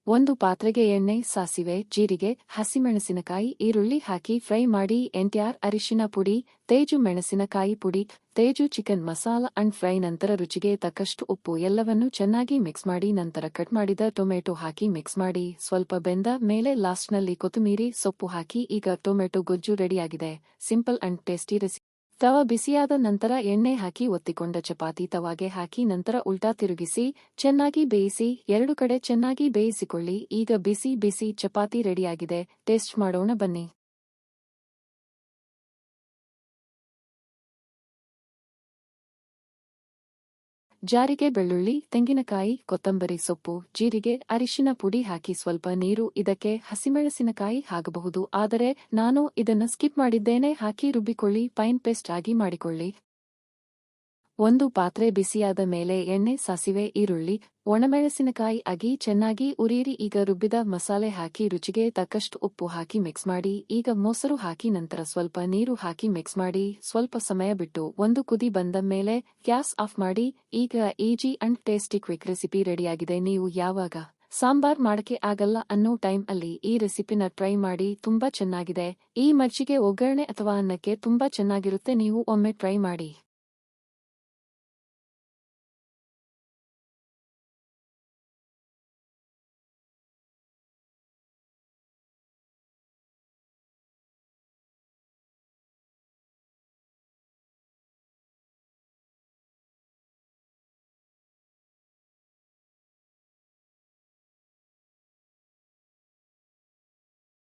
ಒಂದು ಪಾತ್ರೆಗೆ ಎಣ್ಣೆ, ಸಾಸಿವೆ, ಜೀರಿಗೆ, ಹಸಿಮೆಣಸಿನಕಾಯಿ, ಈರುಳ್ಳಿ ಹಾಕಿ ಫ್ರೈ ಮಾಡಿ. ಎನ್ಟಿಆರ್ ಅರಿಶಿನ ಪುಡಿ, ತೇಜು ಮೆಣಸಿನಕಾಯಿ ಪುಡಿ, Teju chicken masala and fry. ನಂತರ ರುಚಿಗೆ ತಕ್ಕಷ್ಟು ಉಪ್ಪು ಎಲ್ಲವನ್ನೂ ಚೆನ್ನಾಗಿ ಮಿಕ್ಸ್ ಮಾಡಿ. ನಂತರ ಕಟ್ ಮಾಡಿದ ಟೊಮೆಟೊ ಹಾಕಿ ಮಿಕ್ಸ್ ಮಾಡಿ. ಸ್ವಲ್ಪ ಬೆಂದ ಮೇಲೆ ಲಾಸ್ಟ್ನಲ್ಲಿ ಕೊತ್ತಂಬರಿ ಸೊಪ್ಪು ಹಾಕಿ. ಈಗ ಟೊಮೆಟೊ ಗೊಜ್ಜು ರೆಡಿಯಾಗಿದೆ. Simple and tasty recipe. ತವ ಬಿಸಿಯಾದ ನಂತರ ಎಣ್ಣೆ ಹಾಕಿ ಒತ್ತಿಕೊಂಡ ಚಪಾತಿ ತವಾಗೆ ಹಾಕಿ ನಂತರ ಉಲ್ಟಾ ತಿರುಗಿಸಿ ಚೆನ್ನಾಗಿ ಬೇಯಿಸಿ. ಎರಡು ಕಡೆ ಚೆನ್ನಾಗಿ ಬೇಯಿಸಿಕೊಳ್ಳಿ. ಈಗ ಬಿಸಿ ಬಿಸಿ ಚಪಾತಿ ರೆಡಿಯಾಗಿದೆ. ಟೇಸ್ಟ್ ಮಾಡೋಣ ಬನ್ನಿ. ಜಾರಿಗೆ ಬೆಳ್ಳುಳ್ಳಿ, ತೆಂಗಿನಕಾಯಿ, ಕೊತ್ತಂಬರಿ ಸೊಪ್ಪು, ಜೀರಿಗೆ, ಅರಿಶಿನ ಪುಡಿ ಹಾಕಿ ಸ್ವಲ್ಪ ನೀರು. ಇದಕ್ಕೆ ಹಸಿಮೆಣಸಿನಕಾಯಿ ಹಾಕಬಹುದು, ಆದರೆ ನಾನು ಇದನ್ನು ಸ್ಕಿಪ್ ಮಾಡಿದ್ದೇನೆ. ಹಾಕಿ ರುಬ್ಬಿಕೊಳ್ಳಿ. ಫೈನ್ ಪೇಸ್ಟ್ ಆಗಿ ಮಾಡಿಕೊಳ್ಳಿ. ಒಂದು ಪಾತ್ರೆ ಬಿಸಿಯಾದ ಮೇಲೆ ಎಣ್ಣೆ, ಸಾಸಿವೆ, ಈರುಳ್ಳಿ, ಒಣಮೆಣಸಿನಕಾಯಿ ಆಗಿ ಚೆನ್ನಾಗಿ ಉರಿಯಿರಿ. ಈಗ ರುಬ್ಬಿದ ಮಸಾಲೆ ಹಾಕಿ ರುಚಿಗೆ ತಕ್ಕಷ್ಟು ಉಪ್ಪು ಹಾಕಿ ಮಿಕ್ಸ್ ಮಾಡಿ. ಈಗ ಮೊಸರು ಹಾಕಿ ನಂತರ ಸ್ವಲ್ಪ ನೀರು ಹಾಕಿ ಮಿಕ್ಸ್ ಮಾಡಿ. ಸ್ವಲ್ಪ ಸಮಯ ಬಿಟ್ಟು ಒಂದು ಕುದಿ ಬಂದ ಮೇಲೆ ಗ್ಯಾಸ್ ಆಫ್ ಮಾಡಿ. ಈಗ easy and tasty quick recipe ರೆಡಿಯಾಗಿದೆ. ನೀವು ಯಾವಾಗ ಸಾಂಬಾರ್ ಮಾಡಕ್ಕೆ ಆಗಲ್ಲ ಅನ್ನೋ ಟೈಮ್ ಅಲ್ಲಿ ಈ ರೆಸಿಪಿನ ಟ್ರೈ ಮಾಡಿ. ತುಂಬಾ ಚೆನ್ನಾಗಿದೆ. ಈ ಮಜ್ಜಿಗೆ ಒಗ್ಗರಣೆ ಅಥವಾ ಅನ್ನಕ್ಕೆ ತುಂಬಾ ಚೆನ್ನಾಗಿರುತ್ತೆ. ನೀವು ಒಮ್ಮೆ ಟ್ರೈ ಮಾಡಿ.